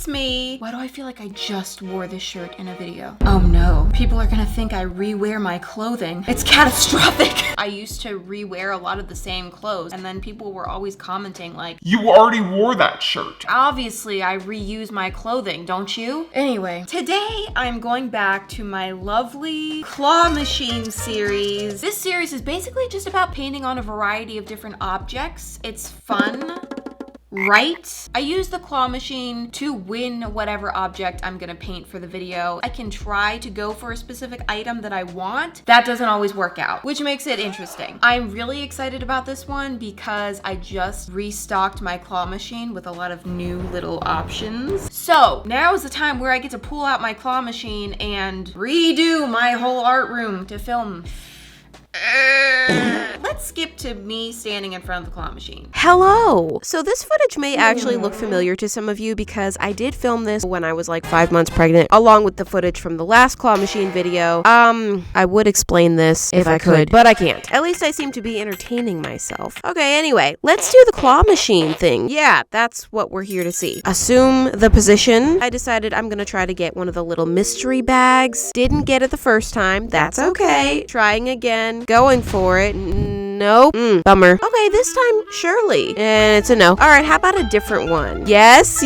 it's me. Why do I feel like I just wore this shirt in a video? Oh no, people are gonna think I rewear my clothing. It's catastrophic. I used to rewear a lot of the same clothes, and then people were always commenting like, you already wore that shirt. Obviously, I reuse my clothing, don't you? Anyway, today I'm going back to my lovely claw machine series. This series is basically just about painting on a variety of different objects. It's fun, right? I use the claw machine to win whatever object I'm gonna paint for the video. I can try to go for a specific item that I want. That doesn't always work out, which makes it interesting. I'm really excited about this one because I just restocked my claw machine with a lot of new little options. So now is the time where I get to pull out my claw machine and redo my whole art room to film. Let's skip to me standing in front of the claw machine. Hello! So this footage may actually look familiar to some of you because I did film this when I was like 5 months pregnant, along with the footage from the last claw machine video. I would explain this if I could, but I can't. At least I seem to be entertaining myself. Okay, anyway, let's do the claw machine thing. Yeah, that's what we're here to see. Assume the position. I decided I'm gonna try to get one of the little mystery bags. Didn't get it the first time. That's okay. Trying again. Going for it. Nope. Bummer. Okay, this time, surely. And it's a no. All right, how about a different one? Yes.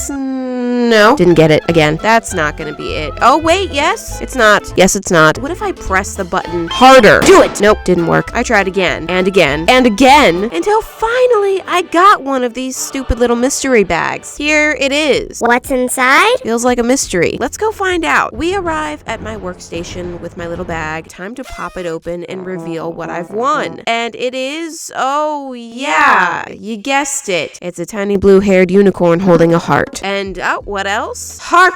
No. Didn't get it again. That's not gonna be it. Oh, wait, yes. It's not. Yes, it's not. What if I press the button harder? Do it. Nope, didn't work. I tried again and again and again until finally I got one of these stupid little mystery bags. Here it is. What's inside? Feels like a mystery. Let's go find out. We arrive at my workstation with my little bag. Time to pop it open and reveal what I've won. And it is, oh yeah, you guessed it. It's a tiny blue-haired unicorn holding a heart. And what else? Hark!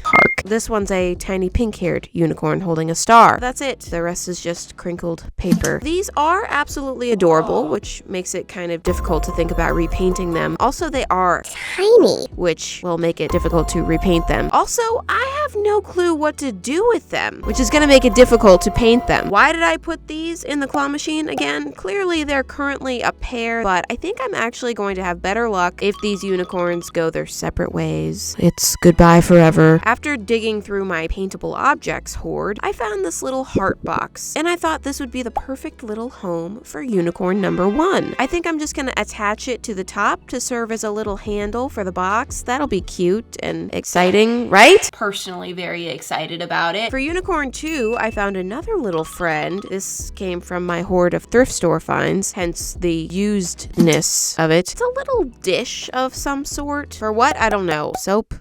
Hark. This one's a tiny pink-haired unicorn holding a star. That's it. The rest is just crinkled paper. These are absolutely adorable, which makes it kind of difficult to think about repainting them. Also, they are tiny, which will make it difficult to repaint them. Also, I have no clue what to do with them, which is gonna make it difficult to paint them. Why did I put these in the claw machine again? Clearly, they're currently a pair, but I think I'm actually going to have better luck if these unicorns go their separate ways. It's goodbye forever. After digging through my paintable objects hoard, I found this little heart box, and I thought this would be the perfect little home for unicorn number 1. I think I'm just gonna attach it to the top to serve as a little handle for the box. That'll be cute and exciting, right? Personally very excited about it. For unicorn 2, I found another little friend. This came from my hoard of thrift store finds, hence the usedness of it. It's a little dish of some sort. For what? I don't know. Soap?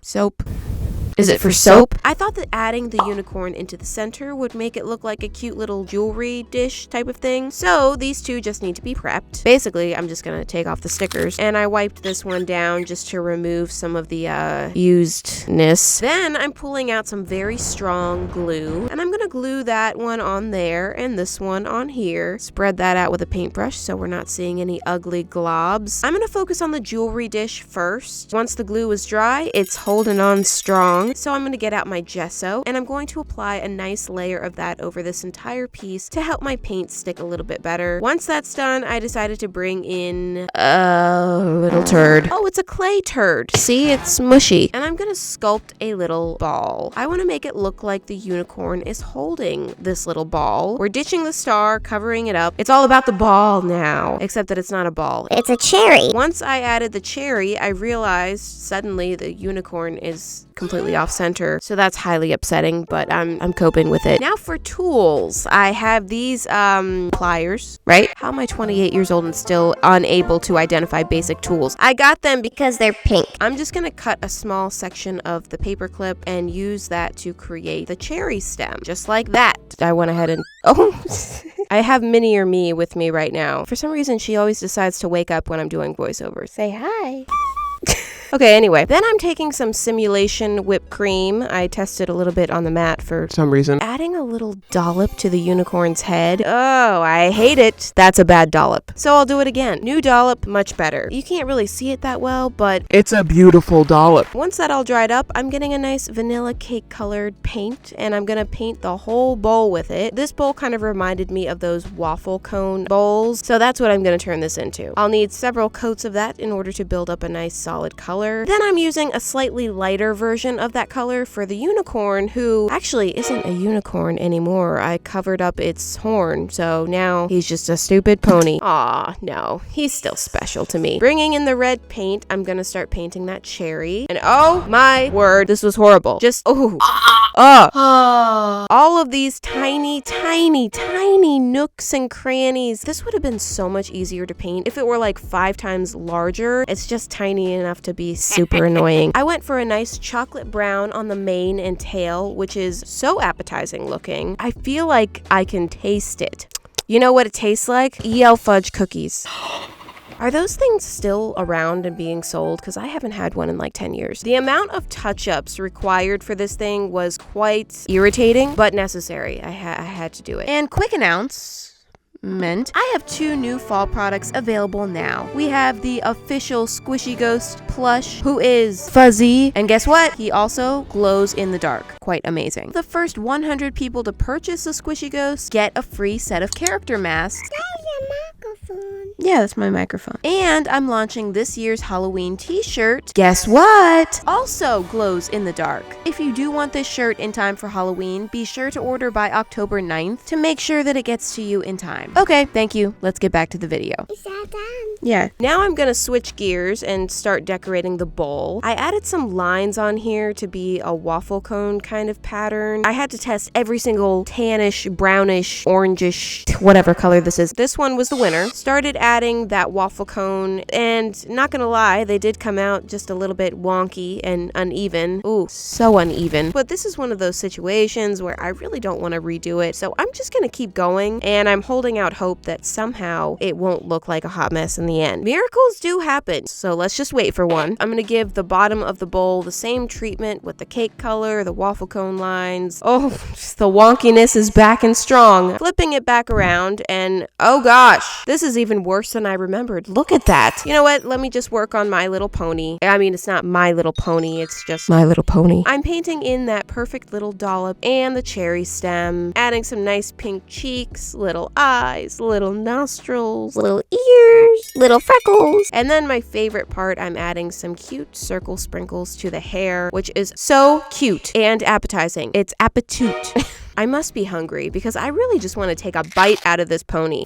Is it for soap? I thought that adding the unicorn into the center would make it look like a cute little jewelry dish type of thing. So these two just need to be prepped. Basically, I'm just gonna take off the stickers, and I wiped this one down just to remove some of the usedness. Then I'm pulling out some very strong glue, and I'm gonna glue that one on there and this one on here. Spread that out with a paintbrush so we're not seeing any ugly globs. I'm gonna focus on the jewelry dish first. Once the glue is dry, it's holding on strong. So I'm going to get out my gesso, and I'm going to apply a nice layer of that over this entire piece to help my paint stick a little bit better. Once that's done, I decided to bring in a little turd. Oh, it's a clay turd. See, it's mushy. And I'm going to sculpt a little ball. I want to make it look like the unicorn is holding this little ball. We're ditching the star, covering it up. It's all about the ball now, except that it's not a ball. It's a cherry. Once I added the cherry, I realized suddenly the unicorn is completely off center, so that's highly upsetting, but I'm coping with it. Now for tools, I have these pliers, right? How am I 28 years old and still unable to identify basic tools? I got them because they're pink. I'm just gonna cut a small section of the paper clip and use that to create the cherry stem, just like that. I went ahead and I have Minnie or Me with me right now. For some reason, she always decides to wake up when I'm doing voiceovers. Say hi. Okay, anyway, then I'm taking some simulation whipped cream. I tested a little bit on the mat for some reason. Adding a little dollop to the unicorn's head. Oh, I hate it. That's a bad dollop. So I'll do it again. New dollop, much better. You can't really see it that well, but it's a beautiful dollop. Once that all dried up, I'm getting a nice vanilla cake colored paint, and I'm gonna paint the whole bowl with it. This bowl kind of reminded me of those waffle cone bowls, so that's what I'm gonna turn this into. I'll need several coats of that in order to build up a nice solid color. color. Then I'm using a slightly lighter version of that color for the unicorn, who actually isn't a unicorn anymore. I covered up its horn, so now he's just a stupid pony. Aw, no, he's still special to me. Bringing in the red paint, I'm gonna start painting that cherry. And oh my word, this was horrible. Just, all of these tiny, tiny, tiny nooks and crannies. This would have been so much easier to paint if it were like 5 times larger. It's just tiny enough to be super annoying. I went for a nice chocolate brown on the mane and tail, which is so appetizing looking. I feel like I can taste it. You know what it tastes like? EL fudge cookies. Are those things still around and being sold? Because I haven't had one in like 10 years. The amount of touch-ups required for this thing was quite irritating, but necessary. I had to do it. And quick announcement, I have 2 new fall products available now. We have the official Squishy Ghost Plush, who is fuzzy. And guess what? He also glows in the dark. Quite amazing. The first 100 people to purchase the Squishy Ghost get a free set of character masks. Yeah, that's my microphone. And I'm launching this year's Halloween t-shirt. Guess what? Also glows in the dark. If you do want this shirt in time for Halloween, be sure to order by October 9th to make sure that it gets to you in time. Okay, thank you. Let's get back to the video. Is that done? Yeah. Now I'm gonna switch gears and start decorating the bowl. I added some lines on here to be a waffle cone kind of pattern. I had to test every single tannish, brownish, orangish, whatever color this is. This one was the winner. Started adding that waffle cone, and not gonna lie, they did come out just a little bit wonky and uneven. Ooh, so uneven. But this is one of those situations where I really don't want to redo it, so I'm just gonna keep going, and I'm holding out hope that somehow it won't look like a hot mess in the end. Miracles do happen, so let's just wait for one. I'm gonna give the bottom of the bowl the same treatment with the cake color, the waffle cone lines. Oh, just the wonkiness is back and strong. Flipping it back around, and oh gosh, this is even worse than I remembered. Look at that. You know what? Let me just work on My Little Pony. I mean, it's not My Little Pony, it's just My Little Pony. I'm painting in that perfect little dollop and the cherry stem, adding some nice pink cheeks, little eyes, little nostrils, Little ears, little freckles. and then my favorite part, I'm adding some cute circle sprinkles to the hair, which is so cute and appetizing. It's appetite. I must be hungry because I really just want to take a bite out of this pony.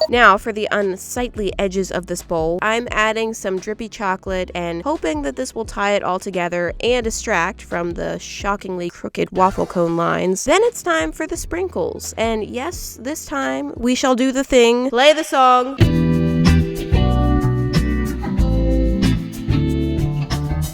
Now, for the unsightly edges of this bowl, I'm adding some drippy chocolate and hoping that this will tie it all together and distract from the shockingly crooked waffle cone lines. Then it's time for the sprinkles. And yes, this time we shall do the thing. Play the song.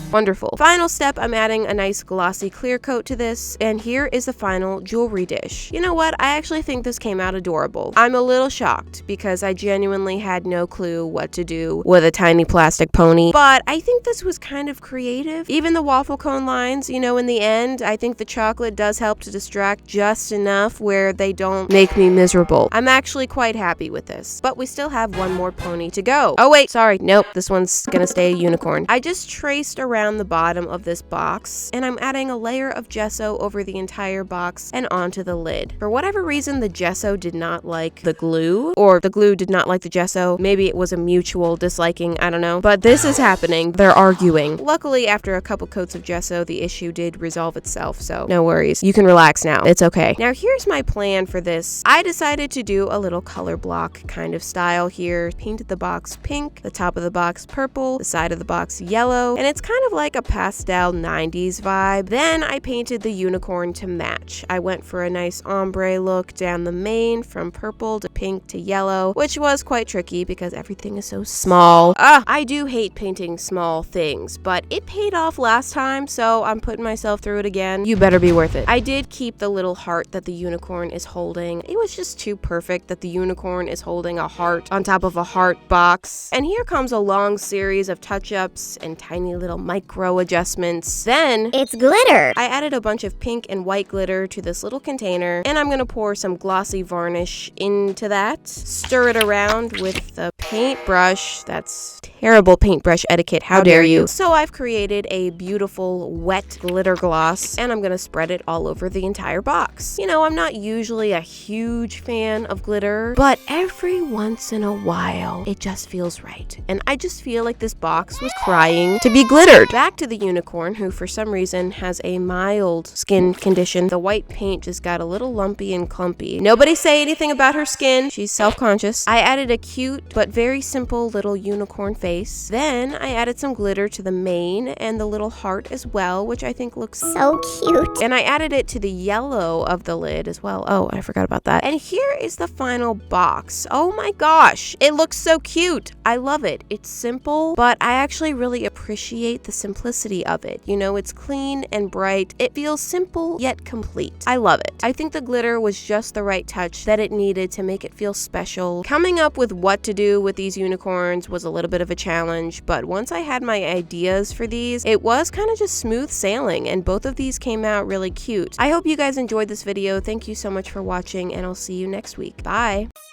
Wonderful. Final step, I'm adding a nice glossy clear coat to this, and here is the final jewelry dish. You know what? I actually think this came out adorable. I'm a little shocked because I genuinely had no clue what to do with a tiny plastic pony, but I think this was kind of creative. Even the waffle cone lines, you know, in the end, I think the chocolate does help to distract just enough where they don't make me miserable. I'm actually quite happy with this, but we still have one more pony to go. Oh wait, sorry, nope, this one's gonna stay a unicorn. I just traced around the bottom of this box, and I'm adding a layer of gesso over the entire box and onto the lid. For whatever reason, the gesso did not like the glue, or the glue did not like the gesso. Maybe it was a mutual disliking, I don't know. But this is happening. They're arguing. Luckily, after a couple coats of gesso, the issue did resolve itself, so no worries. You can relax now. It's okay. Now, here's my plan for this. I decided to do a little color block kind of style here. Painted the box pink, the top of the box purple, the side of the box yellow, and it's kind of like a pastel 90s vibe. Then I painted the unicorn to match. I went for a nice ombre look down the mane from purple to pink to yellow, which was quite tricky because everything is so small. I do hate painting small things, but it paid off last time, so I'm putting myself through it again. You better be worth it. I did keep the little heart that the unicorn is holding. It was just too perfect that the unicorn is holding a heart on top of a heart box. And here comes a long series of touch-ups and tiny little micro adjustments. Then It's glitter. I added a bunch of pink and white glitter to this little container, and I'm gonna pour some glossy varnish into that. Stir it around with a paintbrush. That's terrible paintbrush etiquette. How dare you? So I've created a beautiful wet glitter gloss, and I'm gonna spread it all over the entire box. You know, I'm not usually a huge fan of glitter, but every once in a while, it just feels right. And I just feel like this box was crying to be glittered. Back to the unicorn, who for some reason has a mild skin condition. The white paint just got a little lumpy and clumpy. Nobody say anything about her skin. She's self-conscious. I added a cute but very simple little unicorn face. Then I added some glitter to the mane and the little heart as well, which I think looks So cute. and I added it to the yellow of the lid as well. Oh, I forgot about that. And here is the final box. Oh my gosh, it looks so cute. I love it. It's simple, but I actually really appreciate the simplicity of it. You know, it's clean and bright. It feels simple yet complete. I love it. I think the glitter was just the right touch that it needed to make it feel special. Coming up with what to do with these unicorns was a little bit of a challenge, but once I had my ideas for these, it was kind of just smooth sailing, and both of these came out really cute. I hope you guys enjoyed this video. Thank you so much for watching, and I'll see you next week. Bye!